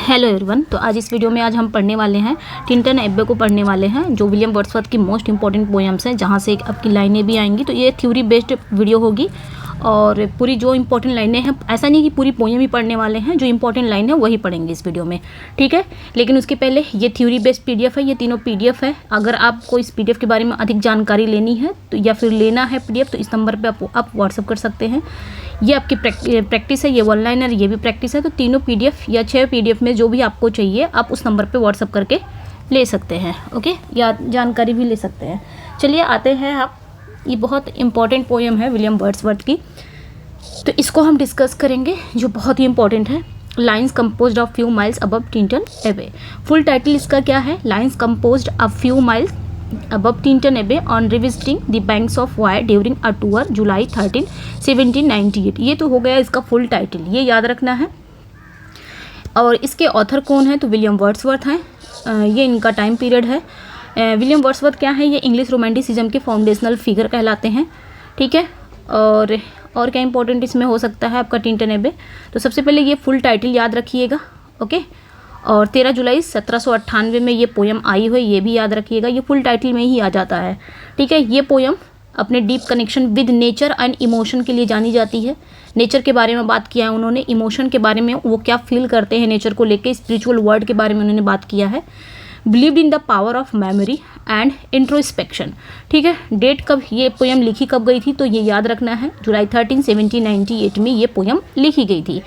Hello everyone. तो आज इस वीडियो में हम पढ़ने वाले हैं टिंटन एब्बे को पढ़ने वाले हैं, जो विलियम वर्ड्सवर्थ की मोस्ट इंपॉर्टेंट पोएम्स हैं, जहां से आपकी लाइनें भी आएंगी। तो ये थ्योरी बेस्ड वीडियो होगी और पूरी जो इंपॉर्टेंट लाइनें हैं, ऐसा नहीं कि पूरी पोएम ही पढ़ने वाले हैं, जो इंपॉर्टेंट लाइन है वही पढ़ेंगे इस वीडियो में, ठीक है। लेकिन उसके पहले ये थ्योरी बेस्ड पीडीएफ है, ये तीनों पीडीएफ है। अगर आपको इस पीडीएफ के बारे में अधिक जानकारी लेनी है तो या फिर लेना है पीडीएफ, तो इस नंबर पर आप व्हाट्सअप कर सकते हैं। ये आपकी प्रैक्टिस है, ये वन लाइनर, ये भी प्रैक्टिस है। तो तीनों पीडीएफ या 6 पीडीएफ में जो भी आपको चाहिए आप उस नंबर पे व्हाट्सअप करके ले सकते हैं, ओके, या जानकारी भी ले सकते हैं। चलिए आते हैं आप, ये बहुत इंपॉर्टेंट पोएम है विलियम वर्ड्सवर्थ की, तो इसको हम डिस्कस करेंगे, जो बहुत ही इंपॉर्टेंट है। Lines composed of few miles above Tintern एबे। फुल टाइटल इसका क्या है? Lines composed of few miles above Tinton Abbey on revisiting the banks of Wye during a tour July 13, 1798। ये तो हो गया इसका फुल टाइटल, ये याद रखना है। और इसके ऑथर कौन है? तो विलियम वर्ड्सवर्थ हैं। ये इनका टाइम पीरियड है। विलियम वर्ड्सवर्थ क्या है? ये इंग्लिश रोमांटिसिज्म के फाउंडेशनल फिगर कहलाते हैं, ठीक है। और क्या इंपॉर्टेंट इसमें हो सकता है आपका टिंटन एबे? तो सबसे पहले ये फुल टाइटल याद रखिएगा, ओके। और 13 जुलाई 1798 में ये पोएम आई हुई, ये भी याद रखिएगा, ये फुल टाइटल में ही आ जाता है, ठीक है। ये पोएम अपने deep connection with nature and emotion के लिए जानी जाती है। नेचर के बारे में बात किया है उन्होंने, इमोशन के बारे में वो क्या फील करते हैं नेचर को लेके, स्पिरिचुअल वर्ड के बारे में उन्होंने बात किया है। Believed in the power of memory and introspection, ठीक है। डेट कब ये पोएम लिखी कब गई थी? तो ये याद रखना है, जुलाई 13, 1798 में ये पोएम लिखी गई थी।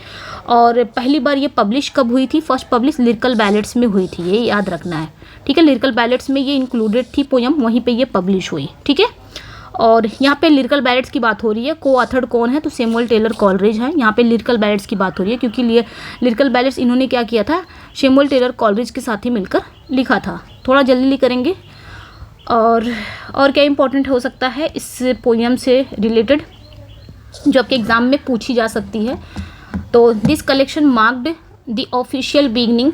और पहली बार ये पब्लिश कब हुई थी? फर्स्ट पब्लिश लिरिकल बैलेट्स में हुई थी, ये याद रखना है, ठीक है। लिरिकल बैलेट्स में ये इंक्लूडेड थी पोएम, वहीं पे ये पब्लिश हुई, ठीक है। और यहाँ पे लिरिकल बैलेट्स की बात हो रही है, को ऑथर्ड कौन है? तो सैमुअल टेलर कॉलरिज है। यहाँ पे लिरिकल बैलेट्स की बात हो रही है क्योंकि लिरिकल बैलेट्स इन्होंने क्या किया था? सैमुअल टेलर कॉलरिज के साथ ही मिलकर लिखा था। थोड़ा जल्दी करेंगे। और क्या इंपॉर्टेंट हो सकता है इस पोएम से रिलेटेड, जो आपके एग्जाम में पूछी जा सकती है? तो this collection marked the official beginning,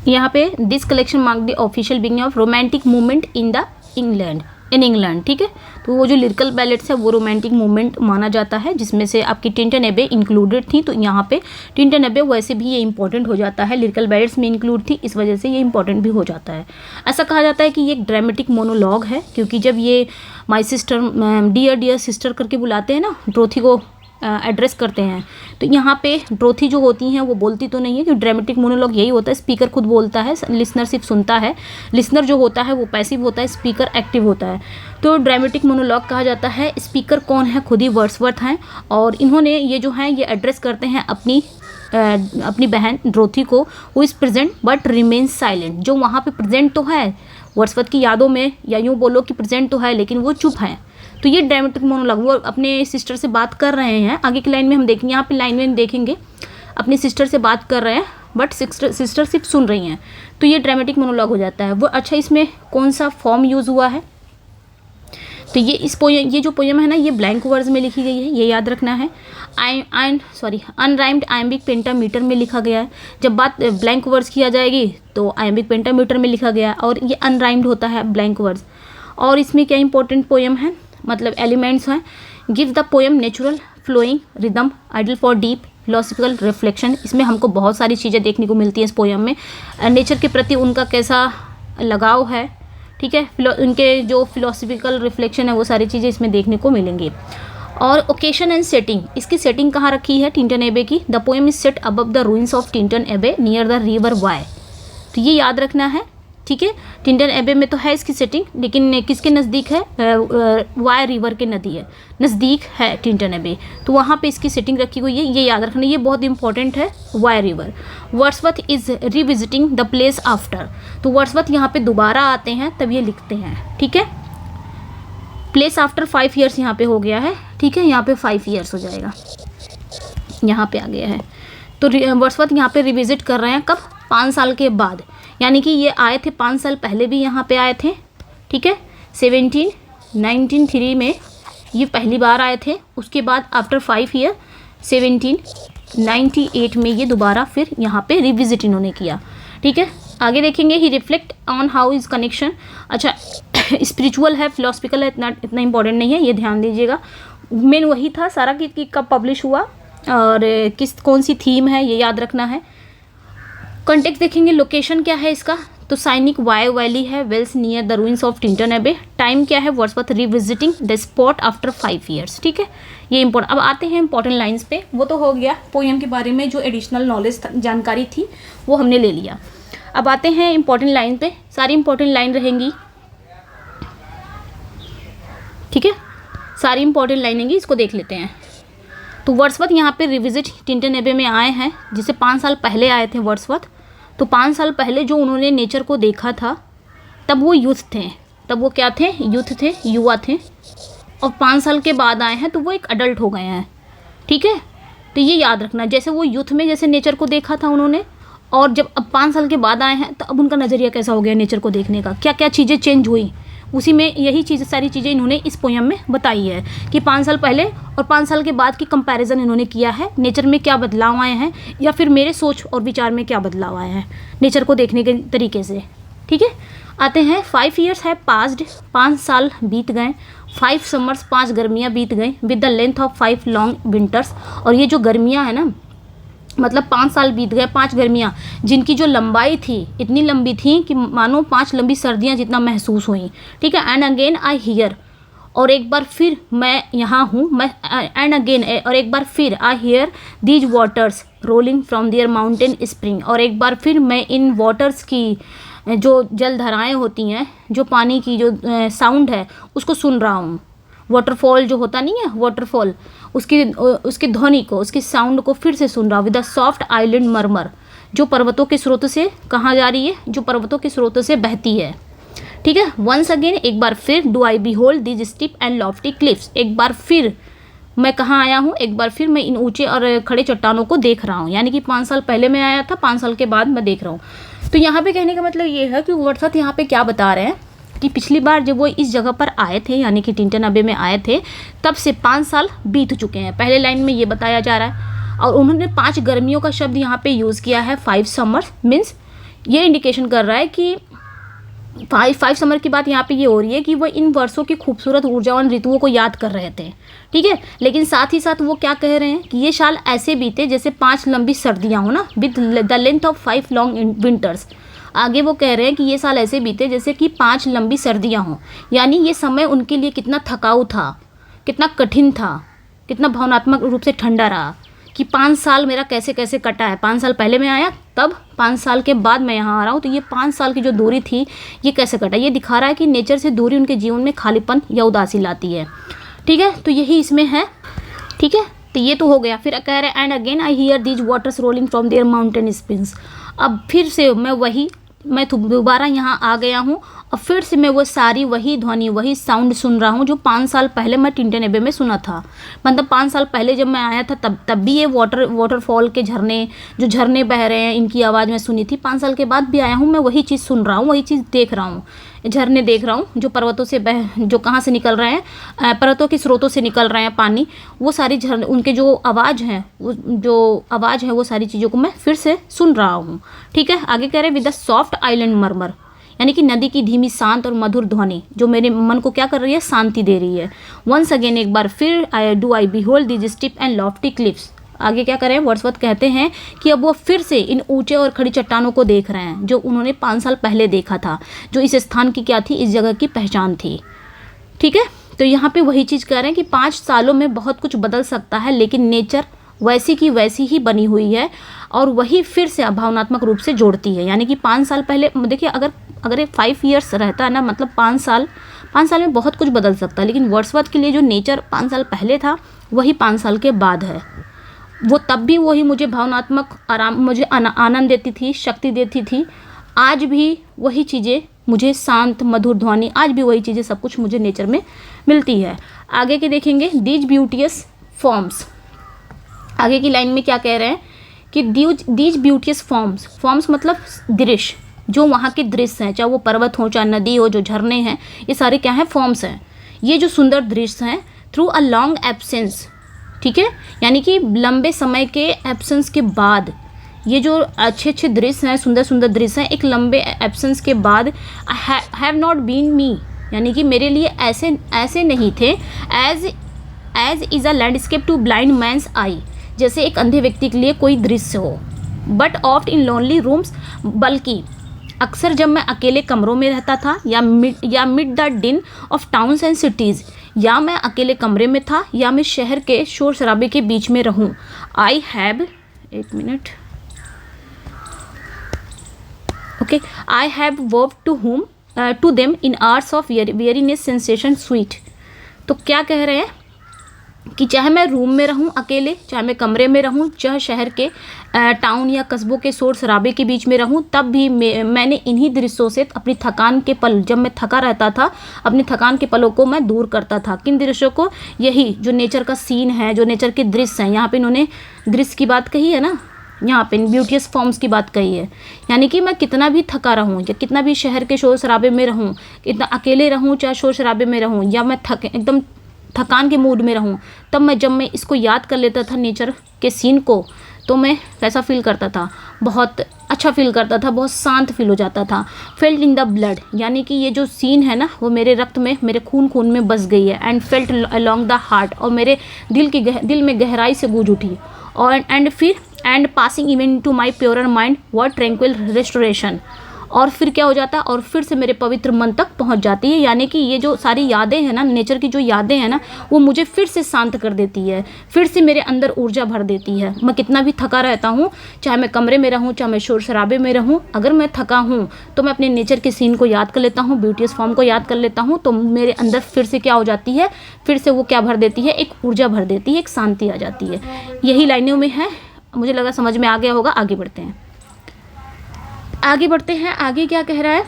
यहाँ पे this collection marked the official beginning of romantic movement in England, ठीक है। तो वो जो लिरिकल बैलेट्स है वो रोमांटिक मूवमेंट माना जाता है, जिसमें से आपकी टिंटन एबे इंक्लूडेड थी। तो यहाँ पे टिंटन एबे वैसे भी ये इंपॉर्टेंट हो जाता है, लिरिकल बैलेट्स में इंक्लूड थी, इस वजह से ये इंपॉर्टेंट भी हो जाता है। ऐसा कहा जाता है कि ये एक ड्रामेटिक मोनोलॉग है, क्योंकि जब ये my sister, dear dear sister करके बुलाते हैं ना, ड्रोथी को एड्रेस करते हैं, तो यहाँ पे ड्रोथी जो होती हैं वो बोलती तो नहीं है, कि ड्रामेटिक मोनोलॉग यही होता है, स्पीकर खुद बोलता है, लिसनर सिर्फ सुनता है। लिसनर जो होता है वो पैसिव होता है, स्पीकर एक्टिव होता है। तो ड्रामेटिक मोनोलॉग कहा जाता है। स्पीकर कौन है? खुद ही वर्ड्सवर्थ हैं। और इन्होंने ये जो है ये एड्रेस करते हैं अपनी बहन ड्रोथी को, who is present but remains silent, जो वहाँ पे प्रेजेंट तो है वर्ड्सवर्थ की यादों में, या यूँ बोलो कि प्रेजेंट तो है लेकिन वो चुप है। तो ये ड्रामेटिक मोनोलॉग, वो अपने सिस्टर से बात कर रहे हैं। आगे की लाइन में हम देखेंगे, यहाँ पे लाइन में देखेंगे अपनी सिस्टर से बात कर रहे हैं, बट सिस्टर सिर्फ सुन रही हैं। तो ये ड्रामेटिक मोनोलॉग हो जाता है वो। अच्छा, इसमें कौन सा फॉर्म यूज़ हुआ है? तो ये जो पोएम है ना, ये ब्लैंक वर्ड्स में लिखी गई है, ये याद रखना है। अनराइम्ड आयम्बिक पेंटामीटर में लिखा गया है। जब बात ब्लैंक वर्ड्स की आ जाएगी तो आयम्बिक पेंटामीटर में लिखा गया है, और ये अनराइम्ड होता है ब्लैंक वर्ड्स। और इसमें क्या इंपॉर्टेंट पोएम है, मतलब एलिमेंट्स हैं? Give the poem natural flowing rhythm ideal for deep philosophical reflection. इसमें हमको बहुत सारी चीज़ें देखने को मिलती हैं इस पोएम में। नेचर के प्रति उनका कैसा लगाव है, ठीक है, उनके जो फिलोसफिकल रिफ्लेक्शन है, वो सारी चीज़ें इसमें देखने को मिलेंगी। और ओकेशन एंड सेटिंग, इसकी सेटिंग कहाँ रखी है टिंटन एबे की? The poem is set above the ruins of Tintern एबे नियर द रिवर वाय। तो ये याद रखना है, ठीक है। टिंटन एबे में तो है इसकी सेटिंग, लेकिन किसके नज़दीक है? वाय रिवर के नज़दीक है टिंटन एबे, तो वहाँ पे इसकी सेटिंग रखी हुई है, ये याद रखना, ये बहुत इंपॉर्टेंट है। Wye river. Wordsworth is revisiting the place after, तो वर्ड्सवर्थ यहाँ पे दोबारा आते हैं तब ये लिखते हैं, ठीक है। प्लेस आफ्टर 5 ईयर्स यहाँ पे हो गया है, ठीक है, यहाँ पे 5 ईयर्स हो जाएगा, यहाँ पे आ गया है। तो वर्ड्सवर्थ यहाँ पे रिविजिट कर रहे हैं, कब? 5 साल के बाद, यानी कि ये आए थे 5 साल पहले भी यहाँ पे आए थे, ठीक है। 1793 में ये पहली बार आए थे, उसके बाद आफ्टर 5 ईयर 1798 में ये दोबारा फिर यहाँ पे रिविजिट इन्होंने किया, ठीक है। आगे देखेंगे, he reflect on how is connection. अच्छा, स्पिरिचुअल है, फिलोसफिकल है, इतना इंपॉर्टेंट नहीं है, ये ध्यान दीजिएगा। मेन वही था सारा कि कब पब्लिश हुआ, और कौन सी थीम है ये याद रखना है। कॉन्टेक्स्ट देखेंगे, लोकेशन क्या है इसका, तो साइनिक वाई वैली है, Wales near the ruins of Tintern Abbey. Time क्या है, Wordsworth revisiting the spot after 5 years। ठीक है, ये इंपॉर्टेंट। अब आते हैं इंपॉर्टेंट लाइंस पे। वो तो हो गया पोएम के बारे में जो एडिशनल नॉलेज जानकारी थी वो हमने ले लिया। अब आते हैं इंपॉर्टेंट लाइन पे। सारी इंपॉर्टेंट लाइन रहेंगी, ठीक है, सारी इंपॉर्टेंट लाइन रहेंगी, इसको देख लेते हैं। तो वर्ड्सवर्थ यहाँ पे रिविजिट टिंटन एबे में आए हैं, जिसे 5 साल पहले आए थे वर्ड्सवर्थ। तो 5 साल पहले जो उन्होंने नेचर को देखा था, तब वो यूथ थे, तब वो क्या थे, यूथ थे, युवा थे। और 5 साल के बाद आए हैं तो वो एक अडल्ट हो गए हैं। ठीक है, तो ये याद रखना, जैसे वो यूथ में जैसे नेचर को देखा था उन्होंने, और जब अब 5 साल के बाद आए हैं तो अब उनका नज़रिया कैसा हो गया नेचर को देखने का, क्या क्या चीज़ें चेंज हुई, उसी में यही चीज़ सारी चीज़ें इन्होंने इस पोएम में बताई है कि 5 साल पहले और 5 साल के बाद की कंपैरिजन इन्होंने किया है, नेचर में क्या बदलाव आए हैं या फिर मेरे सोच और विचार में क्या बदलाव आए हैं नेचर को देखने के तरीके से। ठीक है, आते हैं 5 years है पास्ड, 5 साल बीत गए। 5 summers 5 गर्मियाँ बीत गई with the length of 5 long winters। और ये जो गर्मियाँ हैं ना, मतलब 5 साल बीत गए, 5 गर्मियाँ जिनकी जो लंबाई थी इतनी लंबी थी कि मानो 5 लंबी सर्दियाँ जितना महसूस हुई। ठीक है, एंड अगेन आई हियर, और एक बार फिर मैं यहाँ हूँ, मैं एंड अगेन, और एक बार फिर I hear these waters rolling from their mountain spring, और एक बार फिर मैं इन वाटर्स की जो जलधाराएँ होती हैं, जो पानी की जो साउंड है उसको सुन रहा हूँ। वाटरफॉल जो होता नहीं है, वाटरफॉल, उसकी ध्वनि को, उसकी साउंड को फिर से सुन रहा हूँ। विद द सॉफ्ट आइलैंड मरमर, जो पर्वतों के स्रोत से कहाँ जा रही है, जो पर्वतों के स्रोत से बहती है। ठीक है, वंस अगेन, एक बार फिर, do I behold these steep and lofty cliffs, एक बार फिर मैं कहाँ आया हूँ, एक बार फिर मैं इन ऊंचे और खड़े चट्टानों को देख रहा हूँ। यानी कि 5 साल पहले मैं आया था, 5 साल के बाद मैं देख रहा हूँ। तो यहाँ पे कहने का मतलब ये है कि वर्ड्सवर्थ यहाँ पे क्या बता रहे हैं कि पिछली बार जब वो इस जगह पर आए थे, यानी कि टिंटन एबे में आए थे, तब से 5 साल बीत चुके हैं। पहले लाइन में ये बताया जा रहा है, और उन्होंने 5 गर्मियों का शब्द यहाँ पे यूज़ किया है। 5 summers मीन्स ये इंडिकेशन कर रहा है कि 5 समर की बात यहाँ पे ये हो रही है कि वो इन वर्षों की खूबसूरत ऊर्जावान ऋतुओं को याद कर रहे थे। ठीक है, लेकिन साथ ही साथ वो क्या कह रहे हैं कि ये साल ऐसे बीते जैसे 5 लंबी सर्दियाँ हो ना, with the length of 5 long winters। आगे वो कह रहे हैं कि ये साल ऐसे बीते जैसे कि 5 लंबी सर्दियाँ हों। यानी ये समय उनके लिए कितना थकाऊ था, कितना कठिन था, कितना भावनात्मक रूप से ठंडा रहा, कि 5 साल मेरा कैसे कैसे कटा है। 5 साल पहले मैं आया, तब 5 साल के बाद मैं यहाँ आ रहा हूँ, तो ये 5 साल की जो दूरी थी ये कैसे कटा। ये दिखा रहा है कि नेचर से दूरी उनके जीवन में खालीपन या उदासी लाती है। ठीक है, तो यही इसमें है। ठीक है, तो ये तो हो गया। फिर कह रहे हैं and again I hear these waters rolling from their mountain springs. अब फिर से मैं दोबारा यहाँ आ गया हूँ, और फिर से मैं वो सारी वही ध्वनि, वही साउंड सुन रहा हूँ जो 5 साल पहले मैं टिंटन एबे में सुना था। मतलब 5 साल पहले जब मैं आया था तब भी ये वाटरफॉल के झरने, जो झरने बह रहे हैं, इनकी आवाज़ मैं सुनी थी। 5 साल के बाद भी आया हूँ, मैं वही चीज़ सुन रहा हूँ, वही चीज़ देख रहा हूँ, झरने देख रहा हूँ जो पर्वतों से जो कहाँ से निकल रहे हैं, पर्वतों के स्रोतों से निकल रहे हैं पानी। वो सारी झरने, उनके जो आवाज़ है, वो सारी चीज़ों को मैं फिर से सुन रहा हूँ। ठीक है, आगे कह रहे हैं विद द सॉफ्ट आइलैंड मरमर, यानी कि नदी की धीमी शांत और मधुर ध्वनि जो मेरे मन को क्या कर रही है, शांति दे रही है। वंस अगेन, एक बार फिर, I behold these steep and lofty cliffs. आगे क्या करें, वर्ड्सवर्थ कहते हैं कि अब वो फिर से इन ऊंचे और खड़ी चट्टानों को देख रहे हैं जो उन्होंने 5 साल पहले देखा था, जो इस स्थान की क्या थी, इस जगह की पहचान थी। ठीक है, तो यहाँ पे वही चीज़ कह रहे हैं कि 5 सालों में बहुत कुछ बदल सकता है, लेकिन नेचर वैसी की वैसी ही बनी हुई है, और वही फिर से भावनात्मक रूप से जोड़ती है। यानी कि 5 साल पहले, देखिए, अगर एक 5 years रहता है ना, मतलब 5 साल में बहुत कुछ बदल सकता है, लेकिन वर्ड्सवर्थ के लिए जो नेचर 5 साल पहले था वही 5 साल के बाद है। वो तब भी वही मुझे भावनात्मक आराम, मुझे आनंद देती थी, शक्ति देती थी। आज भी वही चीज़ें मुझे, शांत मधुर ध्वनि, आज भी वही चीज़ें, सब कुछ मुझे नेचर में मिलती है। आगे के देखेंगे, दीज ब्यूटियस फॉर्म्स। आगे की लाइन में क्या कह रहे हैं कि दीज ब्यूटियस फॉर्म्स मतलब दृश्य, जो वहाँ के दृश्य हैं, चाहे वो पर्वत हो, चाहे नदी हो, जो झरने हैं, ये सारे क्या हैं, फॉर्म्स हैं। ये जो सुंदर दृश्य हैं, थ्रू अ लॉन्ग एब्सेंस। ठीक है, यानी कि लंबे समय के एब्सेंस के बाद ये जो अच्छे अच्छे दृश्य हैं, सुंदर सुंदर दृश्य हैं, एक लंबे एब्सेंस के बाद, हैव नॉट बीन मी, यानी कि मेरे लिए ऐसे नहीं थे। As is a landscape to blind man's eye, जैसे एक अंधे व्यक्ति के लिए कोई दृश्य हो। But oft in lonely rooms, बल्कि अक्सर जब मैं अकेले कमरों में रहता था या मिड द डिन ऑफ टाउन्स एंड सिटीज़, या मैं अकेले कमरे में था या मैं शहर के शोर शराबे के बीच में रहूं। आई हैव, एक मिनट, okay, I have verb to them in hours of weariness sensation sweet. तो क्या कह रहे हैं कि चाहे मैं रूम में रहूं अकेले, चाहे मैं कमरे में रहूं, चाहे शहर के टाउन या कस्बों के शोर शराबे के बीच में रहूं, तब भी मैंने इन्हीं दृश्यों से अपनी थकान के पल, जब मैं थका रहता था, अपनी थकान के पलों को मैं दूर करता था। किन दृश्यों को? यही जो नेचर का सीन है, जो नेचर के दृश्य हैं। यहाँ पे इन्होंने दृश्य की बात कही है ना, यहाँ पे ब्यूटीफुल फॉर्म्स की बात कही है। यानी कि मैं कितना भी थका रहूँ या कितना भी शहर के शोर शराबे में रहूँ, इतना अकेले रहूँ चाहे शोर शराबे में रहूँ, या मैं एकदम थकान के मूड में रहूँ, तब जब मैं इसको याद कर लेता था नेचर के सीन को, तो मैं कैसा फील करता था? बहुत अच्छा फील करता था, बहुत शांत फील हो जाता था। फेल्ट इन द ब्लड, यानी कि ये जो सीन है ना वो मेरे रक्त में, मेरे खून में बस गई है। And felt along the heart, और मेरे दिल में गहराई से गूंज उठी। और and passing even to my purer mind with tranquil restoration, और फिर क्या हो जाता है, और फिर से मेरे पवित्र मन तक पहुंच जाती है। यानी कि ये जो सारी यादें हैं ना, नेचर की जो यादें हैं ना, वो मुझे फिर से शांत कर देती है, फिर से मेरे अंदर ऊर्जा भर देती है। मैं कितना भी थका रहता हूँ, चाहे मैं कमरे में रहूँ, चाहे मैं शोर शराबे में रहूँ, अगर मैं थका हूँ तो मैं अपने नेचर के सीन को याद कर लेता हूँ, ब्यूटीफुल फॉर्म को याद कर लेता हूँ, तो मेरे अंदर फिर से क्या हो जाती है, फिर से वो क्या भर देती है, एक ऊर्जा भर देती है, एक शांति आ जाती है। यही लाइनों में है। मुझे लगा समझ में आ गया होगा। आगे बढ़ते हैं, आगे क्या कह रहा है,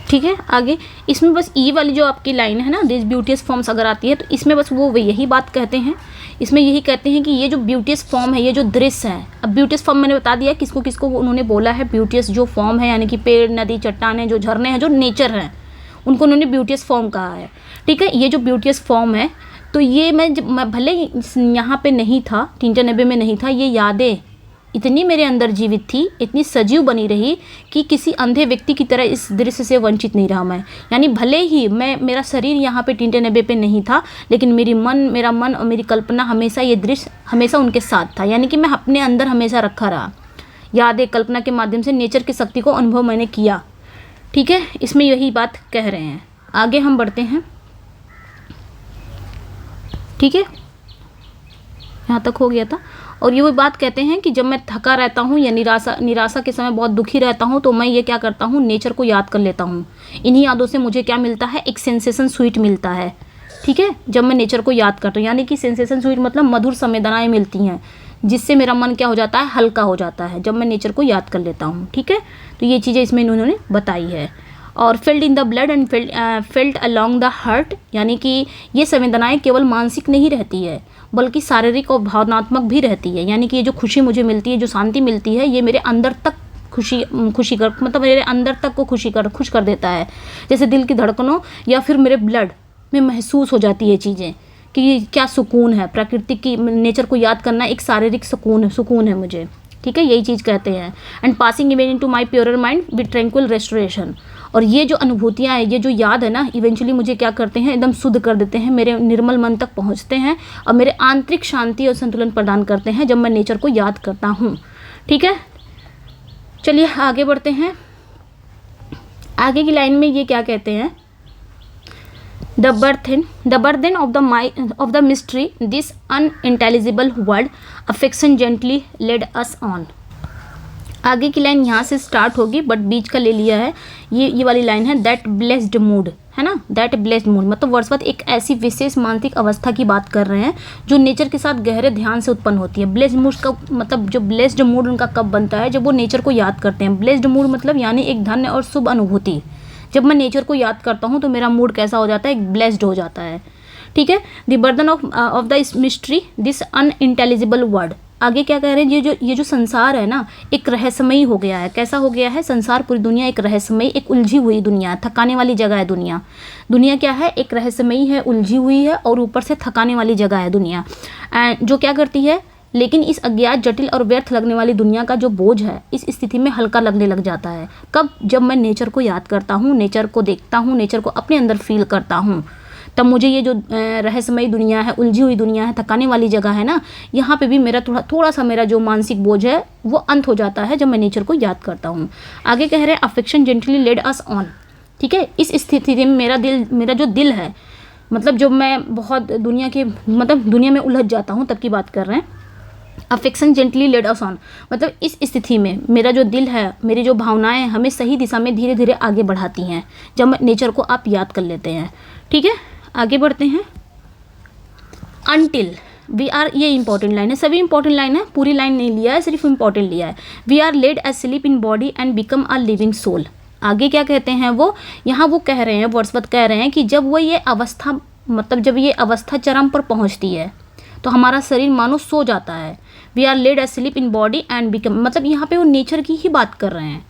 ठीक है। आगे इसमें बस ई वाली जो आपकी लाइन है ना, दिस ब्यूटीफुल फॉर्म्स अगर आती है तो इसमें बस वो यही बात कहते हैं। इसमें यही कहते हैं कि ये जो ब्यूटीफुल फॉर्म है, ये जो दृश्य है, अब ब्यूटीफुल फॉर्म मैंने बता दिया किसको किसको उन्होंने बोला है। ब्यूटीफुल जो फॉर्म है, यानी कि पेड़, नदी, चट्टानें, जो झरने हैं, जो नेचर हैं, उनको उन्होंने ब्यूटीफुल फॉर्म कहा है, ठीक है। ये जो ब्यूटीफुल फॉर्म है, तो ये मैं भले यहाँ पे नहीं था, 93 में नहीं था, ये यादें इतनी मेरे अंदर जीवित थी, इतनी सजीव बनी रही कि किसी अंधे व्यक्ति की तरह इस दृश्य से वंचित नहीं रहा मैं। यानी भले ही मेरा शरीर यहाँ पे 93 पे नहीं था, लेकिन मेरा मन और मेरी कल्पना हमेशा, ये दृश्य हमेशा उनके साथ था। यानी कि मैं अपने अंदर हमेशा रखा रहा। यादें, कल्पना के माध्यम से नेचर की शक्ति को अनुभव मैंने किया, ठीक है। इसमें यही बात कह रहे हैं। आगे हम बढ़ते हैं, ठीक है, यहाँ तक हो गया था। और ये वो बात कहते हैं कि जब मैं थका रहता हूँ या निराशा के समय बहुत दुखी रहता हूँ, तो मैं ये क्या करता हूँ, नेचर को याद कर लेता हूँ। इन्हीं यादों से मुझे क्या मिलता है, एक सेंसेशन स्वीट मिलता है, ठीक है, जब मैं नेचर को याद करता हूँ। यानी कि सेंसेशन स्वीट मतलब मधुर संवेदनाएं मिलती हैं, जिससे मेरा मन क्या हो जाता है, हल्का हो जाता है, जब मैं नेचर को याद कर लेता हूँ, ठीक है। तो ये चीज़ें इसमें इन्होंने बताई है। और felt in the blood and felt along the heart, यानी कि ये संवेदनाएं केवल मानसिक नहीं रहती है, बल्कि शारीरिक और भावनात्मक भी रहती है। यानी कि ये जो खुशी मुझे मिलती है, जो शांति मिलती है, ये मेरे अंदर तक खुशी कर, मतलब मेरे अंदर तक को खुश कर देता है। जैसे दिल की धड़कनों या फिर मेरे ब्लड में महसूस हो जाती है चीज़ें कि क्या सुकून है। प्रकृति की, नेचर को याद करना एक शारीरिक सुकून है मुझे, ठीक है, यही चीज़ कहते हैं। And passing even into my purer mind with tranquil restoration, और ये जो अनुभूतियाँ हैं, ये जो याद है ना, इवेंचुअली मुझे क्या करते हैं, एकदम शुद्ध कर देते हैं, मेरे निर्मल मन तक पहुँचते हैं और मेरे आंतरिक शांति और संतुलन प्रदान करते हैं जब मैं नेचर को याद करता हूँ, ठीक है। चलिए आगे बढ़ते हैं। आगे की लाइन में ये क्या कहते हैं, the burden of the mystery this unintelligible word affection gently led us on. आगे की लाइन यहाँ से स्टार्ट होगी, बट बीच का ले लिया है। ये वाली लाइन है, दैट ब्लेस्ड मूड, है ना, दैट ब्लेस्ड मूड मतलब वर्ड्सवर्थ एक ऐसी विशेष मानसिक अवस्था की बात कर रहे हैं जो नेचर के साथ गहरे ध्यान से उत्पन्न होती है। ब्लेस्ड मूड का मतलब, जो ब्लेस्ड मूड उनका कब बनता है, जब वो नेचर को याद करते हैं। ब्लेस्ड मूड मतलब यानी एक धन्य और शुभ अनुभूति। जब मैं नेचर को याद करता हूँ तो मेरा मूड कैसा हो जाता है, एक ब्लेस्ड हो जाता है, ठीक है। The burden of the mystery this unintelligible word. आगे क्या कह रहे हैं, ये जो संसार है ना, एक रहस्यमयी हो गया है। कैसा हो गया है संसार, पूरी दुनिया एक रहस्यमयी, एक उलझी हुई दुनिया, थकाने वाली जगह है दुनिया। दुनिया क्या है, एक रहस्यमयी है, उलझी हुई है, और ऊपर से थकाने वाली जगह है दुनिया, जो क्या करती है। लेकिन इस अज्ञात, जटिल और व्यर्थ लगने वाली दुनिया का जो बोझ है, इस स्थिति में हल्का लगने लग जाता है। कब, जब मैं नेचर को याद करता हूँ, नेचर को देखता हूँ, नेचर को अपने अंदर फील करता हूँ, तब मुझे ये जो रहस्यमयी दुनिया है, उलझी हुई दुनिया है, थकाने वाली जगह है ना, यहाँ पे भी मेरा थोड़ा सा मेरा जो मानसिक बोझ है वो अंत हो जाता है जब मैं नेचर को याद करता हूँ। आगे कह रहे हैं affection gently led us on. ठीक है, इस स्थिति में मेरा जो दिल है, मतलब जब मैं बहुत दुनिया में उलझ जाता हूँ तब की बात कर रहे हैं। Affection gently led us on मतलब इस स्थिति में मेरा जो दिल है, मेरी जो भावनाएं हमें सही दिशा में धीरे धीरे आगे बढ़ाती हैं जब नेचर को आप याद कर लेते हैं। ठीक है, आगे बढ़ते हैं। अनटिल वी आर, ये इंपॉर्टेंट लाइन है, सभी इंपॉर्टेंट लाइन है, पूरी लाइन नहीं लिया है, सिर्फ इंपॉर्टेंट लिया है। We are laid as sleep in body and become a living soul. आगे क्या कहते हैं वो, यहाँ वो कह रहे हैं, वर्ड्सवर्थ कह रहे हैं कि जब वो ये अवस्था, मतलब जब ये अवस्था चरम पर पहुँचती है तो हमारा शरीर मानो सो जाता है। We are laid as sleep in body and become, मतलब यहाँ पे वो नेचर की ही बात कर रहे हैं।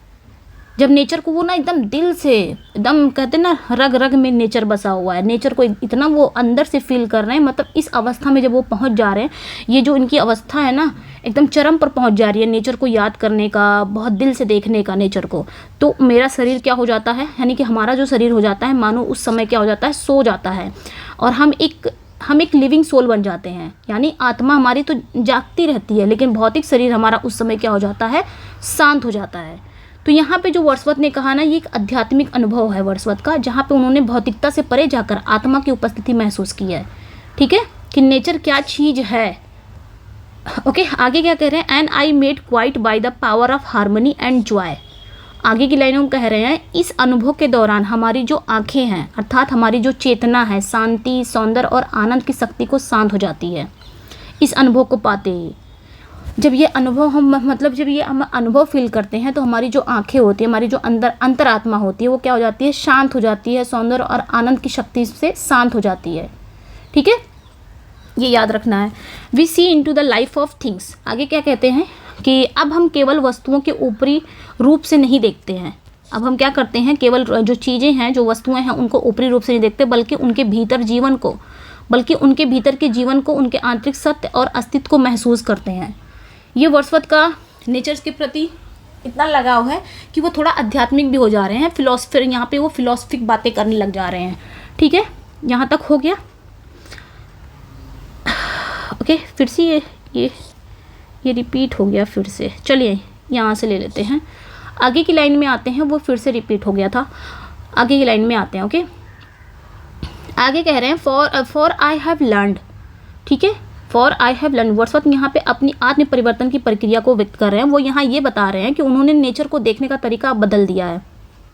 जब नेचर को वो ना एकदम दिल से, एकदम कहते हैं ना रग रग में नेचर बसा हुआ है, नेचर को इतना वो अंदर से फील कर रहे हैं, मतलब इस अवस्था में जब वो पहुंच जा रहे हैं, ये जो इनकी अवस्था है ना एकदम चरम पर पहुंच जा रही है नेचर को याद करने का, बहुत दिल से देखने का नेचर को, तो मेरा शरीर क्या हो जाता है, यानी कि हमारा जो शरीर हो जाता है मानो उस समय क्या हो जाता है, सो जाता है, और हम एक लिविंग सोल बन जाते हैं। यानी आत्मा हमारी तो जागती रहती है लेकिन भौतिक शरीर हमारा उस समय क्या हो जाता है, शांत हो जाता है। तो यहाँ पे जो वर्ड्सवर्थ ने कहा ना, ये एक आध्यात्मिक अनुभव है वर्ड्सवर्थ का, जहाँ पे उन्होंने भौतिकता से परे जाकर आत्मा की उपस्थिति महसूस की है। ठीक है, कि नेचर क्या चीज़ है। ओके, आगे क्या कह रहे हैं, and I made quite by the power of harmony and Joy. आगे की लाइनों में कह रहे हैं, इस अनुभव के दौरान हमारी जो आंखें हैं, अर्थात हमारी जो चेतना है, शांति, सौंदर्य और आनंद की शक्ति को शांत हो जाती है इस अनुभव को पाते ही। जब ये अनुभव जब ये हम अनुभव फील करते हैं तो हमारी जो आंखें होती है, हमारी जो अंतरात्मा होती है, वो क्या हो जाती है, शांत हो जाती है, सौंदर्य और आनंद की शक्ति से शांत हो जाती है। ठीक है, ये याद रखना है। We see into the life of things. आगे क्या कहते हैं कि अब हम केवल वस्तुओं के ऊपरी रूप से नहीं देखते हैं। अब हम क्या करते हैं, केवल जो चीज़ें हैं, जो वस्तुएं हैं, उनको ऊपरी रूप से नहीं देखते, बल्कि उनके भीतर के जीवन को, उनके आंतरिक सत्य और अस्तित्व को महसूस करते हैं। ये वर्ड्सवर्थ का नेचर्स के प्रति इतना लगाव है कि वो थोड़ा आध्यात्मिक भी हो जा रहे हैं, फिलोसफर, यहाँ पे वो फिलोसफिक बातें करने लग जा रहे हैं। ठीक है, यहाँ तक हो गया। ओके, फिर से ये रिपीट हो गया फिर से। चलिए यहाँ से ले लेते हैं, आगे की लाइन में आते हैं, वो फिर से रिपीट हो गया था, आगे की लाइन में आते हैं। ओके, आगे कह रहे हैं फॉर आई हैव लर्नड। ठीक है, for I have learn, Wordsworth यहाँ पे अपनी आत्म परिवर्तन की प्रक्रिया को व्यक्त कर रहे हैं। वो यहाँ ये बता रहे हैं कि उन्होंने नेचर को देखने का तरीका बदल दिया है।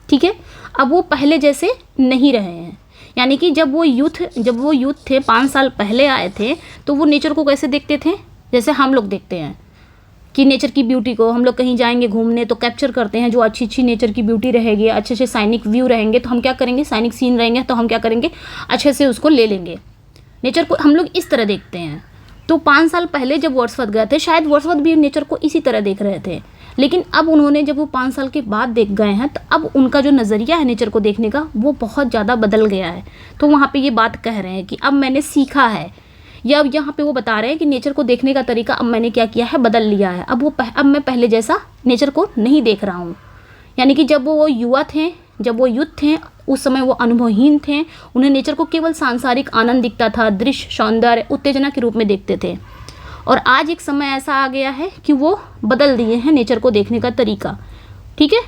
ठीक है, अब वो पहले जैसे नहीं रहे हैं, यानी कि जब वो यूथ थे, 5 साल पहले आए थे, तो वो नेचर को कैसे देखते थे, जैसे हम लोग देखते हैं कि नेचर की ब्यूटी को, हम लोग कहीं जाएंगे घूमने तो कैप्चर करते हैं, जो अच्छी नेचर की ब्यूटी रहेगी, अच्छे साइनिक व्यू रहेंगे तो हम क्या करेंगे, साइनिक सीन रहेंगे तो हम क्या करेंगे, अच्छे से उसको ले लेंगे। नेचर को हम लोग इस तरह देखते हैं। तो 5 साल पहले जब वर्ड्सवर्थ गए थे, शायद वर्ड्सवर्थ भी नेचर को इसी तरह देख रहे थे, लेकिन अब उन्होंने, जब वो 5 साल के बाद देख गए हैं, तो अब उनका जो नज़रिया है नेचर को देखने का, वो बहुत ज़्यादा बदल गया है। तो वहाँ पे ये बात कह रहे हैं कि अब मैंने सीखा है, या अब यहाँ पे वो बता रहे हैं कि नेचर को देखने का तरीका अब मैंने क्या किया है, बदल लिया है। अब मैं पहले जैसा नेचर को नहीं देख रहा हूँ। यानी कि जब वो यूथ थे, उस समय वो अनुभवहीन थे, उन्हें नेचर को केवल सांसारिक आनंद दिखता था, दृश्य, सौंदर्य, उत्तेजना के रूप में देखते थे। और आज एक समय ऐसा आ गया है कि वो बदल दिए हैं नेचर को देखने का तरीका। ठीक है,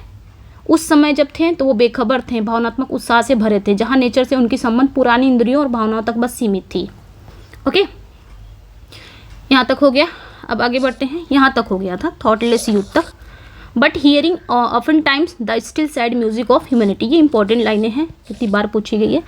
उस समय जब थे तो वो बेखबर थे, भावनात्मक उत्साह से भरे थे, जहाँ नेचर से उनकी संबंध पुरानी इंद्रियों और भावनाओं तक बस सीमित थी। ओके, यहाँ तक हो गया। अब आगे बढ़ते हैं, यहाँ तक हो गया था थॉटलेस यूथ तक। But hearing often times the still sad music of humanity, ये इंपॉर्टेंट लाइनें हैं, कितनी बार पूछी गई है।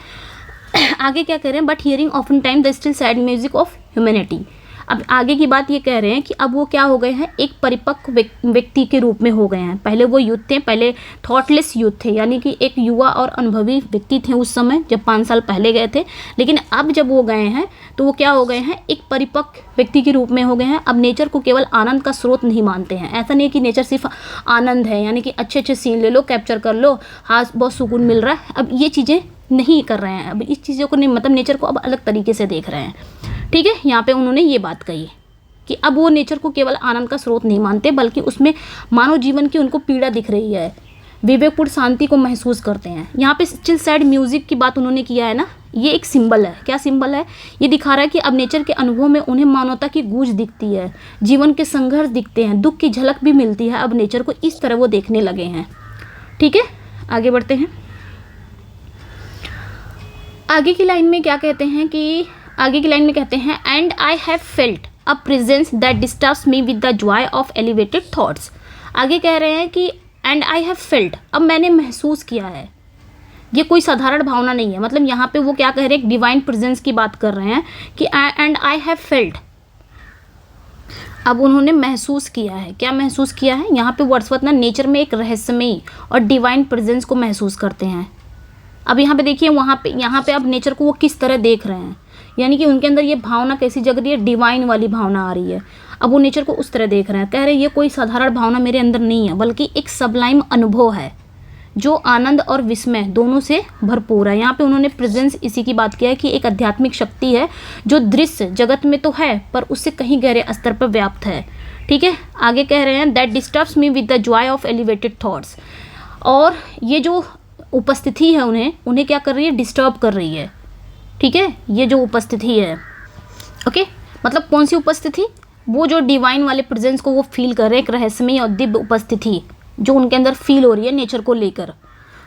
आगे क्या कह रहे हैं, but hearing often time the still sad music of humanity. अब आगे की बात ये कह रहे हैं कि अब वो क्या हो गए हैं, एक परिपक्व व्यक्ति के रूप में हो गए हैं। पहले वो यूथ थे, पहले थॉटलेस यूथ थे, यानी कि एक युवा और अनुभवी व्यक्ति थे उस समय जब 5 साल पहले गए थे, लेकिन अब जब वो गए हैं तो वो क्या हो गए हैं, एक परिपक्व व्यक्ति के रूप में हो गए हैं। अब नेचर को केवल आनंद का स्रोत नहीं मानते हैं। ऐसा नहीं कि नेचर सिर्फ आनंद है, यानी कि अच्छे सीन ले लो, कैप्चर कर लो, हाँ बहुत सुकून मिल रहा है, अब ये चीज़ें नहीं कर रहे हैं। अब इस चीज़ों को नहीं, मतलब नेचर को अब अलग तरीके से देख रहे हैं। ठीक है, यहाँ पे उन्होंने ये बात कही कि अब वो नेचर को केवल आनंद का स्रोत नहीं मानते, बल्कि उसमें मानव जीवन की उनको पीड़ा दिख रही है। विवेकपूर्ण शांति को महसूस करते हैं। यहाँ पे स्टिल सैड म्यूजिक की बात उन्होंने किया है ना, ये एक सिंबल है। क्या सिंबल है? ये दिखा रहा है कि अब नेचर के अनुभव में उन्हें मानवता की गूंज दिखती है, जीवन के संघर्ष दिखते हैं, दुख की झलक भी मिलती है। अब नेचर को इस तरह वो देखने लगे हैं। ठीक है, आगे बढ़ते हैं। आगे की लाइन में क्या कहते हैं कि आगे की लाइन में कहते हैं and I have felt a presence that disturbs me with the Joy of elevated thoughts. आगे कह रहे हैं कि एंड आई हैव फेल्ट, अब मैंने महसूस किया है। ये कोई साधारण भावना नहीं है, मतलब यहाँ पे वो क्या कह रहे हैं, एक डिवाइन प्रेजेंस की बात कर रहे हैं कि एंड आई हैव फेल्ट, अब उन्होंने महसूस किया है। क्या महसूस किया है? यहाँ पे वर्ड्सवर्थ ना नेचर में एक रहस्यमयी और डिवाइन प्रेजेंस को महसूस करते हैं। अब यहाँ पे देखिए, यहाँ पे अब नेचर को वो किस तरह देख रहे हैं, यानी कि उनके अंदर ये भावना कैसी जग रही है, डिवाइन वाली भावना आ रही है। अब वो नेचर को उस तरह देख रहे हैं, कह रहे हैं ये कोई साधारण भावना मेरे अंदर नहीं है, बल्कि एक सबलाइम अनुभव है जो आनंद और विस्मय दोनों से भरपूर है। यहाँ पे उन्होंने प्रेजेंस इसी की बात किया है कि एक आध्यात्मिक शक्ति है जो दृश्य जगत में तो है पर उससे कहीं गहरे स्तर पर व्याप्त है। ठीक है, आगे कह रहे हैं that disturbs me with the Joy of elevated thoughts, और ये जो उपस्थिति है उन्हें क्या कर रही है, डिस्टर्ब कर रही है। ठीक है, ये जो उपस्थिति है, ओके, मतलब कौन सी उपस्थिति, वो जो डिवाइन वाले प्रेजेंस को वो फील कर रहे हैं, एक रहस्यमयी और दिव्य उपस्थिति जो उनके अंदर फील हो रही है नेचर को लेकर।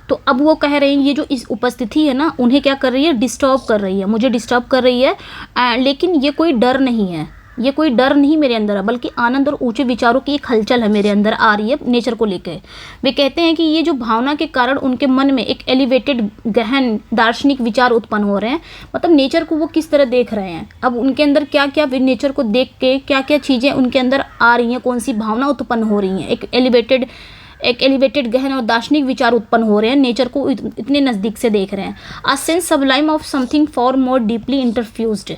तो अब वो कह रहे हैं ये जो इस उपस्थिति है ना, उन्हें क्या कर रही है, डिस्टर्ब कर रही है, मुझे डिस्टर्ब कर रही है। लेकिन ये कोई डर नहीं है, ये कोई डर नहीं मेरे अंदर है, बल्कि आनंद और ऊंचे विचारों की एक हलचल है मेरे अंदर आ रही है नेचर को लेकर। वे कहते हैं कि ये जो भावना के कारण उनके मन में एक एलिवेटेड गहन दार्शनिक विचार उत्पन्न हो रहे हैं। मतलब नेचर को वो किस तरह देख रहे हैं, अब उनके अंदर क्या क्या नेचर को देख के क्या क्या चीज़ें उनके अंदर आ रही हैं, कौन सी भावना उत्पन्न हो रही हैं, एक एलिवेटेड गहन और दार्शनिक विचार उत्पन्न हो रहे हैं, नेचर को इतने नज़दीक से देख रहे हैं। A sense sublime of something far more deeply interfused.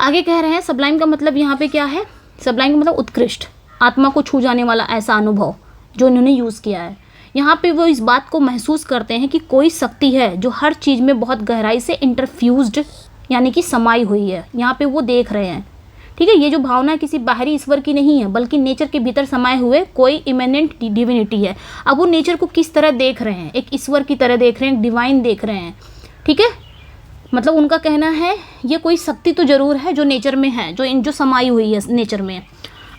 आगे कह रहे हैं सबलाइम का मतलब यहाँ पे क्या है, सबलाइम का मतलब उत्कृष्ट, आत्मा को छू जाने वाला ऐसा अनुभव जो इन्होंने यूज़ किया है। यहाँ पे वो इस बात को महसूस करते हैं कि कोई शक्ति है जो हर चीज़ में बहुत गहराई से इंटरफ्यूज्ड यानी कि समाई हुई है, यहाँ पे वो देख रहे हैं। ठीक है, ये जो भावना किसी बाहरी ईश्वर की नहीं है, बल्कि नेचर के भीतर समाये हुए कोई इमिनेंट डिविनिटी है। अब वो नेचर को किस तरह देख रहे हैं, एक ईश्वर की तरह देख रहे हैं, डिवाइन देख रहे हैं। ठीक है, मतलब उनका कहना है ये कोई शक्ति तो ज़रूर है जो नेचर में है, जो समाई हुई है नेचर में।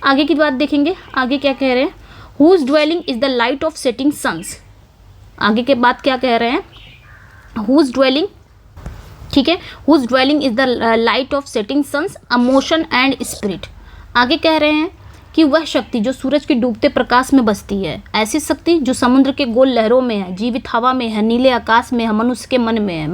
आगे की बात देखेंगे, आगे क्या कह रहे हैं, whose dwelling is the light of setting suns. आगे के बात क्या कह रहे हैं, हुज ड्वेलिंग, ठीक है, whose dwelling is the light of setting suns a motion and spirit. आगे कह रहे हैं कि वह शक्ति जो सूरज के डूबते प्रकाश में बसती है, ऐसी शक्ति जो समुद्र के गोल लहरों में है, जीवित हवा में है, नीले आकाश में है, मनुष्य के मन में है,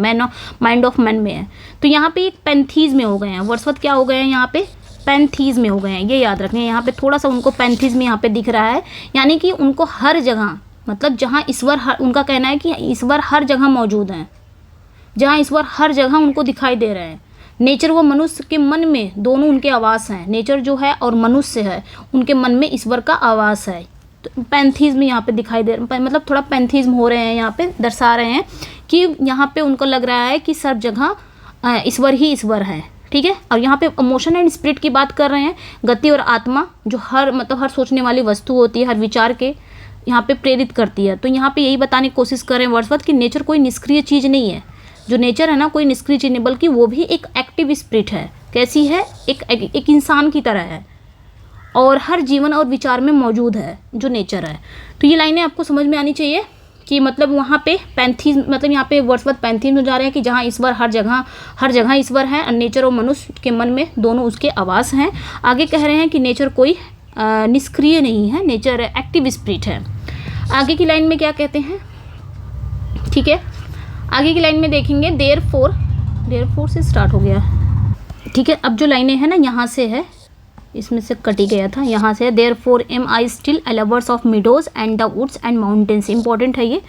माइंड ऑफ मैन में है। तो यहाँ पे एक पैंथीज में हो गए हैं वर्ड्सवर्थ, क्या हो गए हैं यहाँ पे, पैंथीज में हो गए हैं। ये याद रखें, यहाँ पे थोड़ा सा उनको पैंथीज में यहाँ पे दिख रहा है, यानी कि उनको हर जगह, मतलब जहाँ ईश्वर, उनका कहना है कि ईश्वर हर जगह मौजूद हैं, जहाँ ईश्वर हर जगह उनको दिखाई दे रहे हैं। नेचर व मनुष्य के मन में दोनों उनके आवास हैं, नेचर जो है और मनुष्य है उनके मन में ईश्वर का आवास है। तो पैंथीज्म यहाँ पे दिखाई दे, मतलब थोड़ा पैंथीज्म हो रहे हैं, यहाँ पे दर्शा रहे हैं कि यहाँ पे उनको लग रहा है कि सब जगह ईश्वर ही ईश्वर है। ठीक है, और यहाँ पे इमोशन एंड स्पिरिट की बात कर रहे हैं, गति और आत्मा जो हर सोचने वाली वस्तु होती है, हर विचार के यहाँ पे प्रेरित करती है। तो यहाँ पे यही बताने की कोशिश कर रहे हैं वर्ड्सवर्थ कि नेचर कोई निष्क्रिय चीज़ नहीं है, जो नेचर है ना कोई निष्क्रिय चीज़ नहीं, बल्कि वो भी एक एक्टिव स्पिरिट है। कैसी है, एक इंसान की तरह है और हर जीवन और विचार में मौजूद है जो नेचर है। तो ये लाइनें आपको समझ में आनी चाहिए कि मतलब वहाँ पे पैंथीज्म, मतलब यहाँ पे वर्ड्सवर्थ पैंथीज्म में जा रहे हैं कि जहाँ ईश्वर हर जगह ईश्वर है, और नेचर और मनुष्य के मन में दोनों उसके आवास हैं। आगे कह रहे हैं कि नेचर कोई निष्क्रिय नहीं है, नेचर एक्टिव स्पिरिट है। आगे की लाइन में क्या कहते हैं, ठीक है, आगे की लाइन में देखेंगे देयरफॉर से स्टार्ट हो गया। ठीक है, अब जो लाइनें हैं ना यहाँ से है, इसमें से कटी गया था, यहाँ से है therefore am I still a lovers of meadows and the woods and mountains. Important है ये।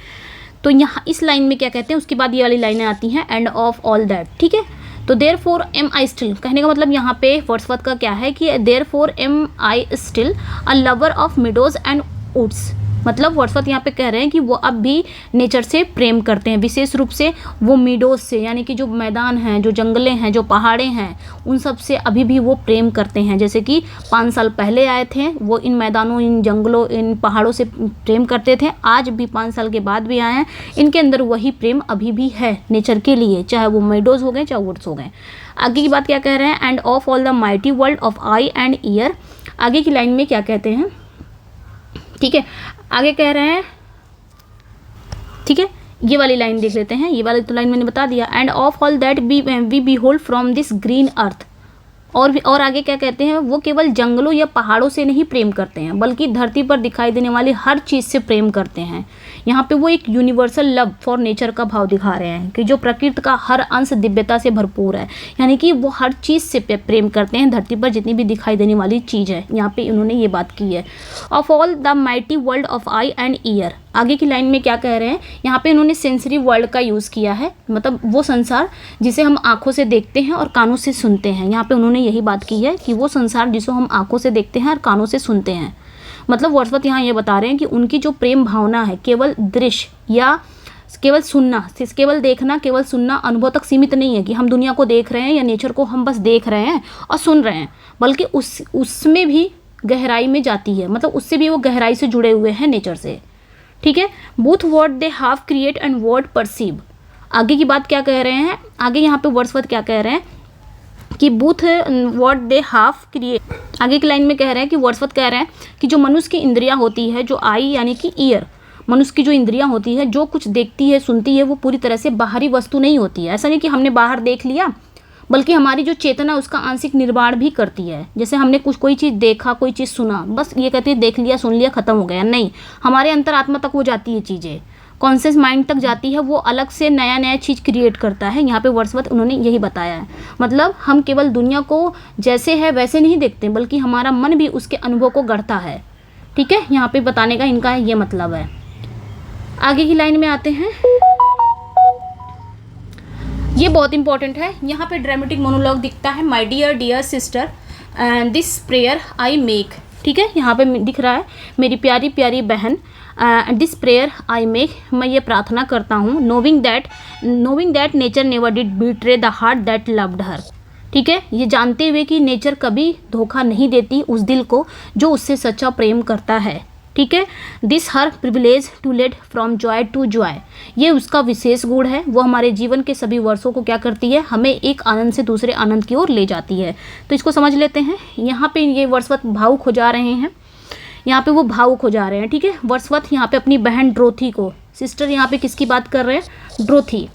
तो यहाँ इस लाइन में क्या कहते हैं, उसके बाद ये वाली लाइनें आती हैं एंड ऑफ ऑल दैट। ठीक है, तो देयरफॉर एम आई स्टिल कहने का मतलब यहाँ पे वर्ड्सवर्थ का क्या है कि therefore am I still a lover of meadows and woods. मतलब वर्ड्सवर्थ यहाँ पे कह रहे हैं कि वो अब भी नेचर से प्रेम करते हैं, विशेष रूप से वो मीडोज से, यानी कि जो मैदान हैं, जो जंगलें हैं, जो पहाड़े हैं, उन सब से अभी भी वो प्रेम करते हैं। जैसे कि 5 साल पहले आए थे वो इन मैदानों, इन जंगलों, इन पहाड़ों से प्रेम करते थे, आज भी 5 साल के बाद भी आए हैं, इनके अंदर वही प्रेम अभी भी है नेचर के लिए, चाहे वो मीडोज हो गए चाहे वुड्स हो गए। आगे की बात क्या कह रहे हैं, and of all the mighty world of I and year. आगे की लाइन में क्या कहते हैं, ठीक है, आगे कह रहे हैं, ठीक है, ये वाली लाइन देख लेते हैं, ये वाली तो लाइन मैंने बता दिया, and of all that we behold from this green earth. और आगे क्या कहते हैं, वो केवल जंगलों या पहाड़ों से नहीं प्रेम करते हैं, बल्कि धरती पर दिखाई देने वाली हर चीज़ से प्रेम करते हैं। यहाँ पे वो एक यूनिवर्सल लव फॉर नेचर का भाव दिखा रहे हैं कि जो प्रकृति का हर अंश दिव्यता से भरपूर है, यानी कि वो हर चीज़ से प्रेम करते हैं, धरती पर जितनी भी दिखाई देने वाली चीज़ है, यहाँ पे इन्होंने ये बात की है। Of all the mighty world of I and year. आगे की लाइन में क्या कह रहे हैं, यहाँ पे इन्होंने सेंसरी वर्ल्ड का यूज़ किया है, मतलब वो संसार जिसे हम आँखों से देखते हैं और कानों से सुनते हैं। यहाँ पे उन्होंने यही बात की है कि वो संसार जिसे हम आँखों से देखते हैं और कानों से सुनते हैं। मतलब वर्ड्सवर्थ यहाँ ये बता रहे हैं कि उनकी जो प्रेम भावना है केवल दृश्य या केवल सुनना, केवल देखना, केवल सुनना अनुभव तक सीमित नहीं है कि हम दुनिया को देख रहे हैं या नेचर को हम बस देख रहे हैं और सुन रहे हैं, बल्कि उसमें भी गहराई में जाती है, मतलब उससे भी वो गहराई से जुड़े हुए हैं नेचर से। ठीक है, both word they have create and word perceive. आगे की बात क्या कह रहे हैं, आगे यहाँ पे वर्ड्सवर्थ क्या कह रहे हैं कि both word they have create. आगे की लाइन में कह रहे हैं कि वर्ड्सवर्थ कह रहे हैं कि जो मनुष्य की इंद्रियां होती है, जो आई यानी कि ईयर, मनुष्य की जो इंद्रियां होती है, जो कुछ देखती है, सुनती है, वो पूरी तरह से बाहरी वस्तु नहीं होती है। ऐसा नहीं कि हमने बाहर देख लिया, बल्कि हमारी जो चेतना उसका आंशिक निर्माण भी करती है। जैसे हमने कोई चीज़ देखा, कोई चीज़ सुना, बस ये कहते हैं देख लिया, सुन लिया, ख़त्म हो गया, नहीं, हमारे अंतरात्मा तक वो जाती है, चीज़ें कॉन्शियस माइंड तक जाती है, वो अलग से नया नया चीज़ क्रिएट करता है। यहाँ पे वर्ड्सवर्थ उन्होंने यही बताया है। मतलब हम केवल दुनिया को जैसे है वैसे नहीं देखते, बल्कि हमारा मन भी उसके अनुभव को गढ़ता है। ठीक है, यहाँ पे बताने का इनका ये मतलब है। आगे की लाइन में आते हैं, ये बहुत इंपॉर्टेंट है। यहाँ पे ड्रामेटिक मोनोलॉग दिखता है, my dear dear sister this prayer I make. ठीक है, यहाँ पे दिख रहा है मेरी प्यारी प्यारी बहन, दिस प्रेयर आई मेक, मैं ये प्रार्थना करता हूँ, नोविंग that nature never did betray the heart that loved her. ठीक है, ये जानते हुए कि नेचर कभी धोखा नहीं देती उस दिल को जो उससे सच्चा प्रेम करता है। ठीक है, this her privilege to lead from joy to joy, ये उसका विशेष गुण है। वो हमारे जीवन के सभी वर्षों को क्या करती है, हमें एक आनंद से दूसरे आनंद की ओर ले जाती है। तो इसको समझ लेते हैं। यहाँ पे ये वर्ड्सवर्थ भावुक हो जा रहे हैं, यहाँ पे वो भावुक हो जा रहे हैं। ठीक है, वर्ड्सवर्थ यहाँ पे अपनी बहन ड्रोथी को, सिस्टर यहाँ पे किसकी बात कर रहे हैं, ड्रोथी।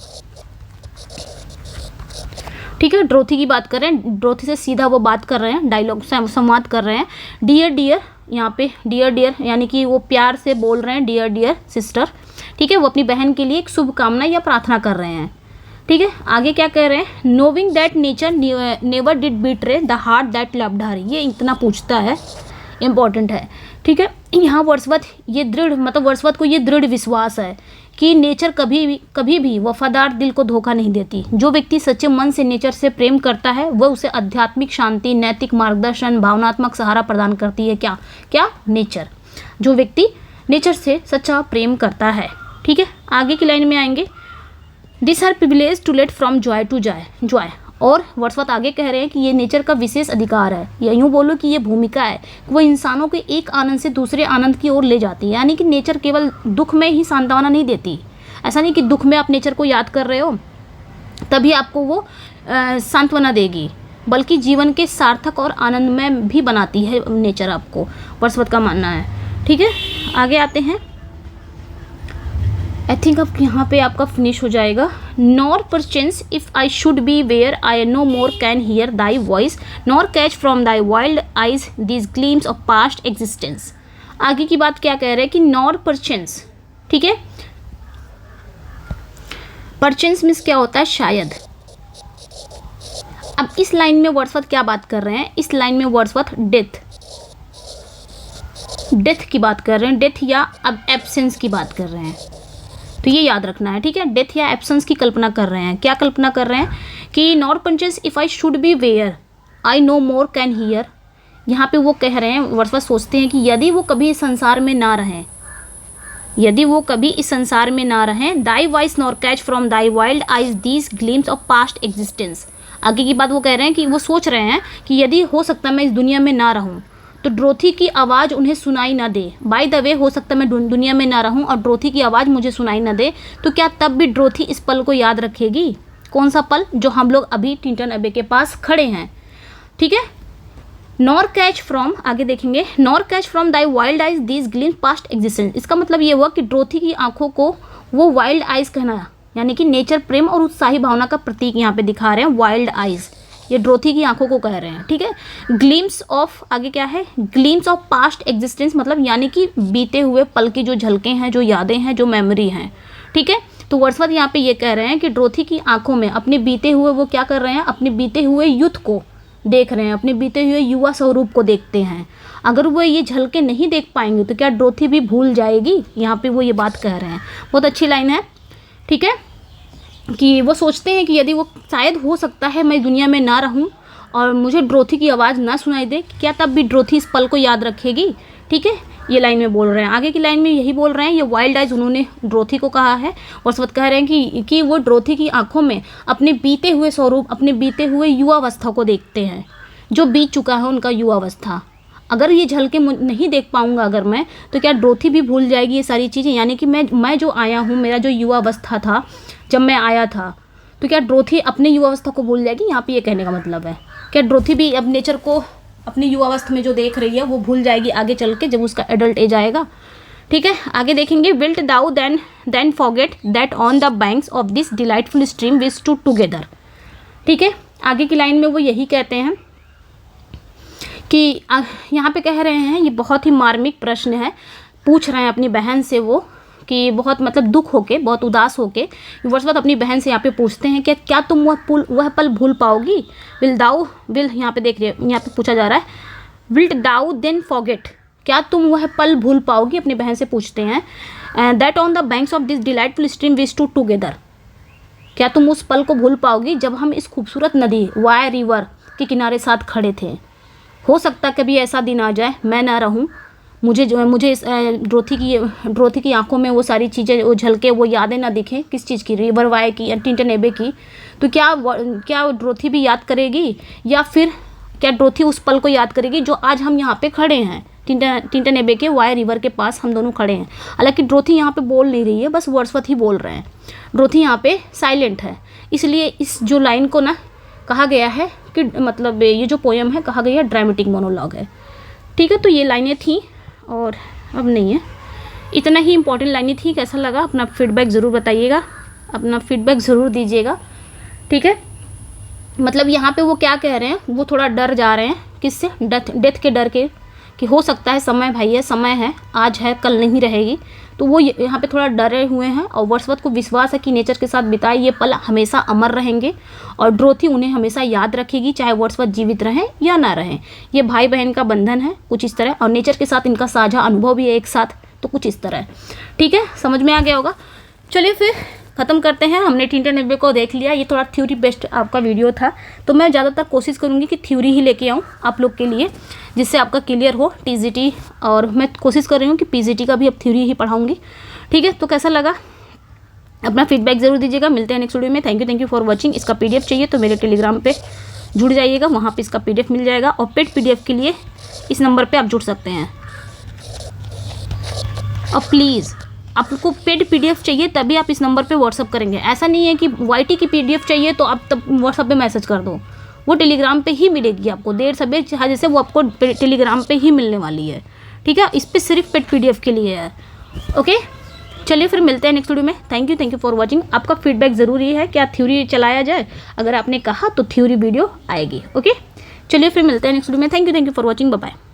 ठीक है, ड्रोथी की बात कर रहे हैं, ड्रोथी से सीधा वो बात कर रहे हैं, डायलॉग संवाद कर रहे हैं। डियर डियर, यहाँ पे डियर डियर यानी कि वो प्यार से बोल रहे हैं, डियर डियर सिस्टर। ठीक है, वो अपनी बहन के लिए एक शुभकामना या प्रार्थना कर रहे हैं। ठीक है, आगे क्या कह रहे हैं, नोविंग that nature never did betray the heart that loved her, ये इतना पूछता है, इम्पॉर्टेंट है। ठीक है, यहाँ वर्ड्सवर्थ ये दृढ़, मतलब वर्ड्सवर्थ को ये दृढ़ विश्वास है कि नेचर कभी भी वफादार दिल को धोखा नहीं देती। जो व्यक्ति सच्चे मन से नेचर से प्रेम करता है वह उसे आध्यात्मिक शांति, नैतिक मार्गदर्शन, भावनात्मक सहारा प्रदान करती है। क्या नेचर, जो व्यक्ति नेचर से सच्चा प्रेम करता है। ठीक है, आगे की लाइन में आएंगे, this our privilege to let from joy to joy. और वर्ड्सवर्थ आगे कह रहे हैं कि ये नेचर का विशेष अधिकार है, या यूँ बोलो कि ये भूमिका है, वो इंसानों को एक आनंद से दूसरे आनंद की ओर ले जाती है। यानी कि नेचर केवल दुख में ही सांत्वना नहीं देती। ऐसा नहीं कि दुख में आप नेचर को याद कर रहे हो तभी आपको वो सांत्वना देगी, बल्कि जीवन के सार्थक और आनंदमय भी बनाती है नेचर आपको, वर्ड्सवर्थ का मानना है। ठीक है, आगे आते हैं। आई थिंक अब यहाँ पे आपका फिनिश हो जाएगा। Nor perchance if I should be where I no more can hear thy voice nor catch from thy wild eyes this gleams of past existence. आगे की बात क्या कह रहे हैं कि नॉर परचेंस। ठीक है, परचेंस मीन्स क्या होता है, शायद। अब इस लाइन में वर्ड्सवर्थ क्या बात कर रहे हैं, इस लाइन में वर्ड्सवर्थ डेथ की बात कर रहे हैं, डेथ या अब एब्सेंस की बात कर रहे हैं। तो ये याद रखना है। ठीक है, डेथ या एब्सेंस की कल्पना कर रहे हैं। क्या कल्पना कर रहे हैं कि nor perchance if I should be where I no more can hear. यहाँ पे वो कह रहे हैं, वर्ड्सवर्थ सोचते हैं कि यदि वो कभी संसार में ना रहें, यदि वो कभी इस संसार में ना रहें, दाई voice nor catch from thy wild eyes these glimpse of past existence. आगे की बात वो कह रहे हैं कि वो सोच रहे हैं कि यदि हो सकता है मैं इस दुनिया में ना रहूं तो ड्रोथी की आवाज़ उन्हें सुनाई ना दे। बाय द वे, हो सकता है मैं दुनिया में ना रहूं और ड्रोथी की आवाज़ मुझे सुनाई ना दे, तो क्या तब भी ड्रोथी इस पल को याद रखेगी? कौन सा पल? जो हम लोग अभी टिंटन एबे के पास खड़े हैं, ठीक है। नॉर कैच फ्रॉम, आगे देखेंगे, nor catch from thy wild eyes these glimpse past existence. इसका मतलब ये हुआ कि ड्रोथी की आंखों को वो वाइल्ड आइज कहना, यानी कि नेचर, प्रेम और उत्साही भावना का प्रतीक यहाँ पे दिखा रहे हैं, वाइल्ड आइज, ये ड्रोथी की आंखों को कह रहे हैं, ठीक है। ग्लिम्स ऑफ, आगे क्या है, ग्लिम्स ऑफ पास्ट एग्जिस्टेंस, मतलब यानी कि बीते हुए पल की जो झलकें हैं, जो यादें हैं, जो मेमोरी हैं, ठीक है। तो वर्ड्सवर्थ यहाँ पे ये कह रहे हैं कि ड्रोथी की आंखों में अपने बीते हुए, वो क्या कर रहे हैं, अपने बीते हुए यूथ को देख रहे हैं, अपने बीते हुए युवा स्वरूप को देखते हैं। अगर वो ये झलके नहीं देख पाएंगे तो क्या ड्रोथी भी भूल जाएगी? यहाँ पे वो ये बात कह रहे हैं। बहुत अच्छी लाइन है, ठीक है, कि वो सोचते हैं कि यदि वो, शायद हो सकता है मैं दुनिया में ना रहूं और मुझे ड्रोथी की आवाज़ ना सुनाई दे, क्या तब भी ड्रोथी इस पल को याद रखेगी? ठीक है, ये लाइन में बोल रहे हैं। आगे की लाइन में यही बोल रहे हैं, ये वाइल्ड आइज उन्होंने ड्रोथी को कहा है और सब कह रहे हैं कि वो ड्रोथी की आंखों में अपने बीते हुए स्वरूप, अपने बीते हुए युवावस्था को देखते हैं, जो बीत चुका है उनका युवावस्था। अगर ये झलके नहीं देख पाऊंगा अगर मैं, तो क्या ड्रोथी भी भूल जाएगी ये सारी चीज़ें? यानी कि मैं जो आया हूँ, मेरा जो युवावस्था था जब मैं आया था, तो क्या ड्रोथी अपने युवावस्था को भूल जाएगी? यहाँ पे ये कहने का मतलब है, क्या ड्रोथी भी अब नेचर को अपनी युवावस्था में जो देख रही है वो भूल जाएगी आगे चल के, जब उसका एडल्ट एज आएगा, ठीक है। आगे देखेंगे, wilt thou then forget that on the banks of this delightful stream we stood together, ठीक है। आगे की लाइन में वो यही कहते हैं कि यहाँ पे कह रहे हैं, ये बहुत ही मार्मिक प्रश्न है, पूछ रहे हैं अपनी बहन से वो, कि बहुत मतलब दुख होके, बहुत उदास होके वर्ड्सवर्थ अपनी बहन से यहाँ पे पूछते हैं कि क्या तुम वह पल भूल पाओगी? विल यहाँ पे देख रहे, यहाँ पे पूछा जा रहा है, विल्ट दाउ देन फॉरगेट, क्या तुम वह पल भूल पाओगी? अपनी बहन से पूछते हैं। That on the banks of this delightful stream we stood together, क्या तुम उस पल को भूल पाओगी जब हम इस खूबसूरत नदी वाई रिवर के किनारे साथ खड़े थे? हो सकता कभी ऐसा दिन आ जाए मैं ना रहूं, मुझे इस ड्रोथी की आंखों में वो सारी चीज़ें, वो झलके, वो यादें ना दिखें। किस चीज़ की? रिवर वाई की या टिंटन एबे की। तो क्या ड्रोथी भी याद करेगी, या फिर क्या ड्रोथी उस पल को याद करेगी जो आज हम यहाँ पे खड़े हैं, टिंटन एबे के वाई रिवर के पास हम दोनों खड़े हैं। हालांकि ड्रोथी यहाँ पे बोल नहीं रही है, बस वर्ड्सवर्थ ही बोल रहे हैं। ड्रोथी यहाँ पे साइलेंट है, इसलिए इस जो लाइन को ना कहा गया है कि मतलब ये जो पोएम है कहा गया है ड्रामेटिक मोनोलॉग है, ठीक है। तो ये लाइनें थी और अब नहीं है, इतना ही इंपॉर्टेंट लाइनें थी। कैसा लगा अपना फीडबैक ज़रूर बताइएगा, अपना फीडबैक ज़रूर दीजिएगा, ठीक है। मतलब यहाँ पे वो क्या कह रहे हैं, वो थोड़ा डर जा रहे हैं, किससे? डेथ के डर के, कि हो सकता है समय भाई है, समय है, आज है कल नहीं रहेगी। तो वो यहाँ पे थोड़ा डरे हुए हैं और वर्ड्सवर्थ को विश्वास है कि नेचर के साथ बिताए ये पल हमेशा अमर रहेंगे और ड्रोथी उन्हें हमेशा याद रखेगी, चाहे वर्ड्सवर्थ जीवित रहें या ना रहें। ये भाई बहन का बंधन है कुछ इस तरह, और नेचर के साथ इनका साझा अनुभव भी है एक साथ, तो कुछ इस तरह है, ठीक है। समझ में आ गया होगा। चलिए फिर ख़त्म करते हैं। हमने टिंटन एबे को देख लिया, ये थोड़ा थ्योरी बेस्ड आपका वीडियो था, तो मैं ज़्यादातर कोशिश करूँगी कि थ्योरी ही लेके आऊँ आप लोग के लिए, जिससे आपका क्लियर हो टीजीटी, और मैं कोशिश कर रही हूँ कि पीजीटी का भी अब थ्योरी ही पढ़ाऊँगी, ठीक है। तो कैसा लगा अपना फीडबैक ज़रूर दीजिएगा। मिलते हैं नेक्स्ट वीडियो में। Thank you for watching. इसका पीडीएफ चाहिए तो मेरे टेलीग्राम पे जुड़ जाइएगा, वहाँ पे इसका पीडीएफ मिल जाएगा, और पेड पीडीएफ के लिए इस नंबर पे आप जुड़ सकते हैं। और प्लीज़ आपको पेड पीडीएफ चाहिए तभी आप इस नंबर पे व्हाट्सअप करेंगे। ऐसा नहीं है कि वाईटी की पीडीएफ चाहिए तो आप तब व्हाट्सअप पे मैसेज कर दो, वो टेलीग्राम पे ही मिलेगी आपको, देर सवेर जैसे वो आपको टेलीग्राम पे ही मिलने वाली है, ठीक है। इस पर सिर्फ पेड पीडीएफ के लिए है, ओके। चलिए फिर मिलते हैं नेक्स्ट वीडियो में। Thank you for watching. आपका फीडबैक ज़रूरी है, क्या थ्योरी चलाया जाए? अगर आपने कहा तो थ्योरी वीडियो आएगी, ओके। चलिए फिर मिलते हैं नेक्स्ट वीडियो में। Thank you for watching, bye bye.